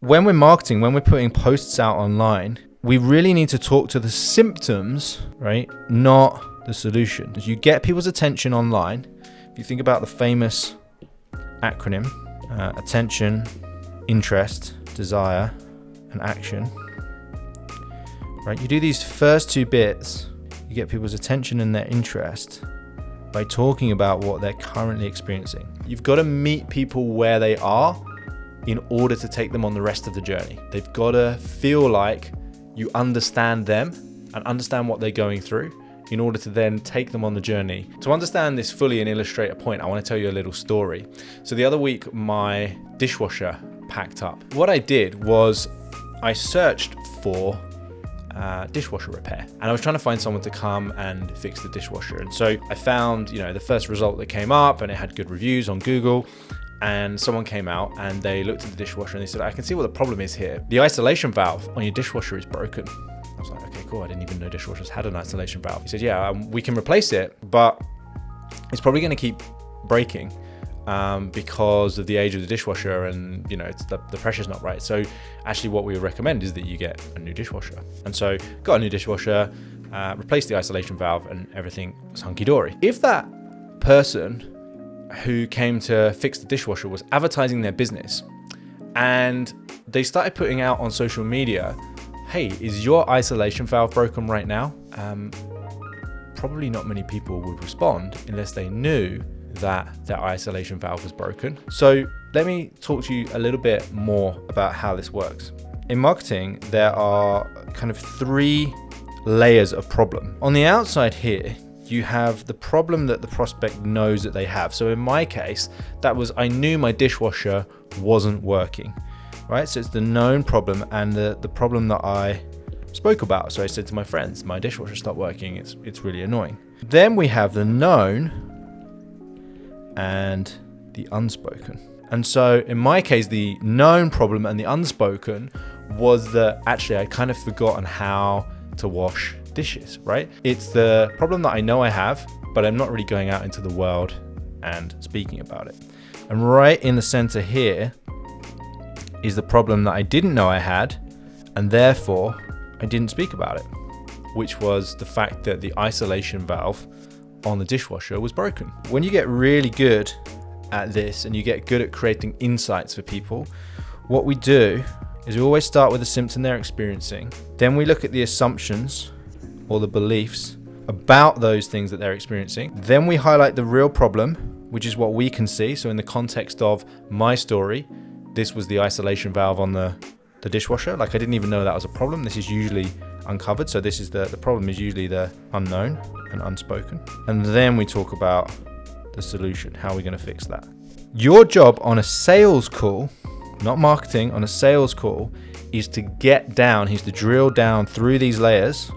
When we're marketing, when we're putting posts out online, we really need to talk to the symptoms, right? Not the solution. As you get people's attention online, if you think about the famous acronym, attention, interest, desire, and action, right? You do these first two bits, you get people's attention and their interest by talking about what they're currently experiencing. You've got to meet people where they are in order to take them on the rest of the journey. They've got to feel like you understand them and understand what they're going through in order to then take them on the journey. To understand this fully and illustrate a point, I want to tell you a little story. So the other week, my dishwasher packed up. What I did was I searched for dishwasher repair, and I was trying to find someone to come and fix the dishwasher. And so I found, the first result that came up, and it had good reviews on Google. And someone came out and they looked at the dishwasher and they said, I can see what the problem is here. The isolation valve on your dishwasher is broken. I was like, okay, cool. I didn't even know dishwashers had an isolation valve. He said, yeah, we can replace it, but it's probably going to keep breaking because of the age of the dishwasher, and it's the pressure's not right. So actually what we would recommend is that you get a new dishwasher. And so got a new dishwasher, replaced the isolation valve, and everything was hunky-dory. If that person who came to fix the dishwasher was advertising their business and they started putting out on social media, hey, is your isolation valve broken right now? Probably not many people would respond unless they knew that their isolation valve was broken. So let me talk to you a little bit more about how this works. In marketing, there are kind of three layers of problem. On the outside here, you have the problem that the prospect knows that they have. So in my case, that was, I knew my dishwasher wasn't working, right? So it's the known problem and the problem that I spoke about. So I said to my friends, my dishwasher stopped working. It's really annoying. Then we have the known and the unspoken. And so in my case, the known problem and the unspoken was that actually I'd kind of forgotten how to wash dishes, right? It's the problem that I know I have, but I'm not really going out into the world and speaking about it. And right in the center here is the problem that I didn't know I had, and therefore I didn't speak about it, which was the fact that the isolation valve on the dishwasher was broken. When you get really good at this and you get good at creating insights for people, what we do is we always start with the symptom they're experiencing. Then we look at the assumptions or the beliefs about those things that they're experiencing. Then we highlight the real problem, which is what we can see. So in the context of my story, this was the isolation valve on the dishwasher. Like I didn't even know that was a problem. This is usually uncovered. So this is the problem is usually the unknown and unspoken. And then we talk about the solution. How are we going to fix that? Your job on a sales call, not marketing, on a sales call, is to get down, to drill down through these layers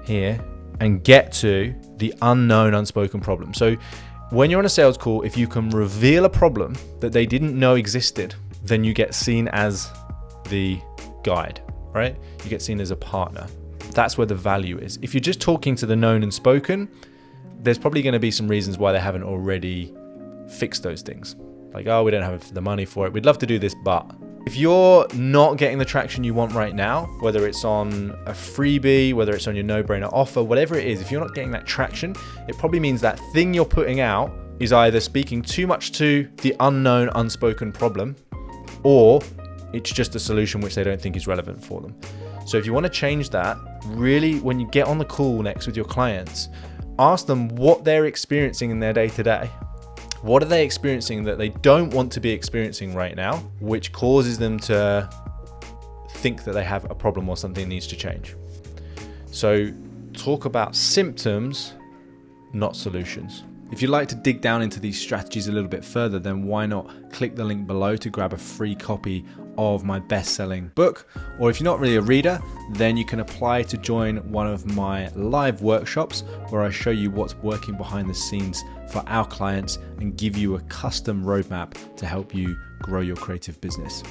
here and get to the unknown, unspoken problem. So when you're on a sales call, if you can reveal a problem that they didn't know existed, then you get seen as the guide, right? You get seen as a partner. That's where the value is. If you're just talking to the known and spoken, there's probably going to be some reasons why they haven't already fixed those things. Like, oh, we don't have the money for it. We'd love to do this, but if you're not getting the traction you want right now, whether it's on a freebie, whether it's on your no-brainer offer, whatever it is, if you're not getting that traction, it probably means that thing you're putting out is either speaking too much to the unknown, unspoken problem, or it's just a solution which they don't think is relevant for them. So if you want to change that, really, when you get on the call next with your clients, ask them what they're experiencing in their day-to-day. What are they experiencing that they don't want to be experiencing right now, which causes them to think that they have a problem or something needs to change? So talk about symptoms, not solutions. If you'd like to dig down into these strategies a little bit further, then why not click the link below to grab a free copy of my best-selling book. Or if you're not really a reader, then you can apply to join one of my live workshops where I show you what's working behind the scenes for our clients and give you a custom roadmap to help you grow your creative business.